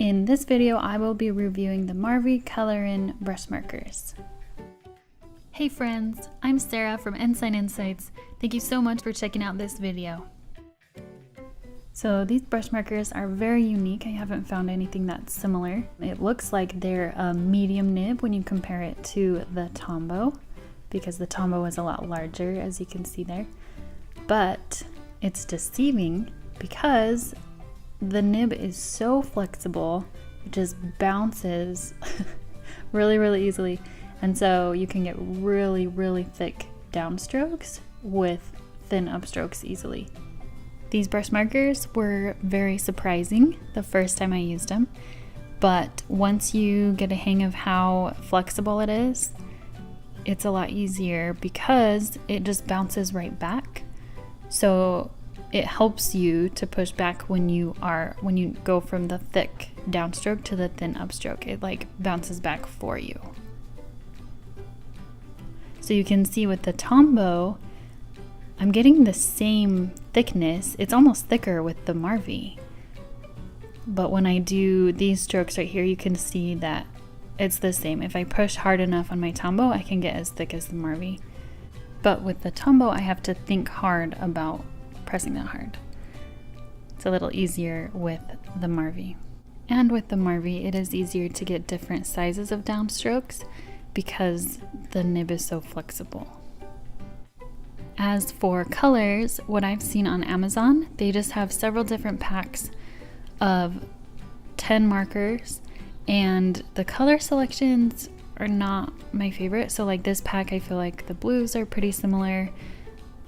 In this video, I will be reviewing the Marvy Color In Brush Markers. Hey friends, I'm Sarah from Ensign Insights. Thank you so much for checking out this video. So these brush markers are very unique. I haven't found anything that's similar. It looks like they're a medium nib when you compare it to the Tombow, because the Tombow is a lot larger, as you can see there. But it's deceiving because the nib is so flexible, it just bounces really easily. And so you can get really thick downstrokes with thin upstrokes easily. These brush markers were very surprising the first time I used them, but once you get a hang of how flexible it is, it's a lot easier because it just bounces right back. So it helps you to push back when you go from the thick downstroke to the thin upstroke. It like bounces back for you. So you can see with the Tombow, I'm getting the same thickness. It's almost thicker with the Marvy. But when I do these strokes right here, you can see that it's the same. If I push hard enough on my Tombow, I can get as thick as the Marvy. But with the Tombow, I have to think hard about pressing that hard. It's a little easier with the Marvy. And with the Marvy, it is easier to get different sizes of downstrokes because the nib is so flexible. As for colors, what I've seen on Amazon, they just have several different packs of 10 markers, and the color selections are not my favorite. So like this pack, I feel like the blues are pretty similar.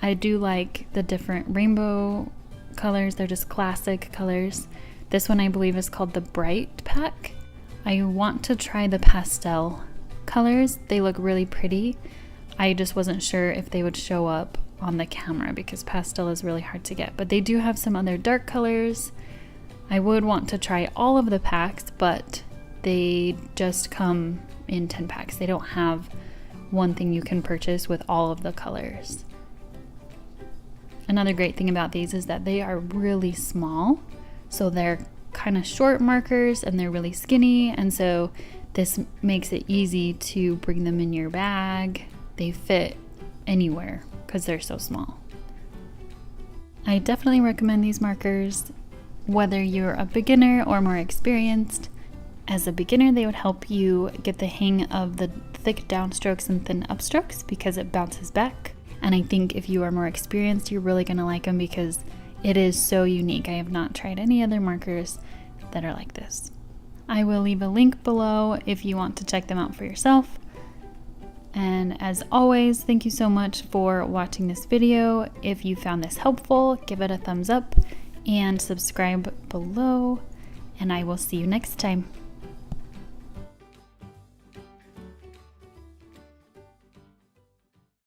I do like the different rainbow colors. They're just classic colors. This one I believe is called the Bright pack. I want to try the pastel colors. They look really pretty. I just wasn't sure if they would show up on the camera because pastel is really hard to get. But they do have some other dark colors. I would want to try all of the packs, but they just come in 10 packs. They don't have one thing you can purchase with all of the colors. Another great thing about these is that they are really small. So they're kind of short markers and they're really skinny. And so this makes it easy to bring them in your bag. They fit anywhere because they're so small. I definitely recommend these markers whether you're a beginner or more experienced. As a beginner, they would help you get the hang of the thick downstrokes and thin upstrokes because it bounces back. And I think if you are more experienced, you're really gonna like them because it is so unique. I have not tried any other markers that are like this. I will leave a link below if you want to check them out for yourself. And as always, thank you so much for watching this video. If you found this helpful, give it a thumbs up and subscribe below, and I will see you next time.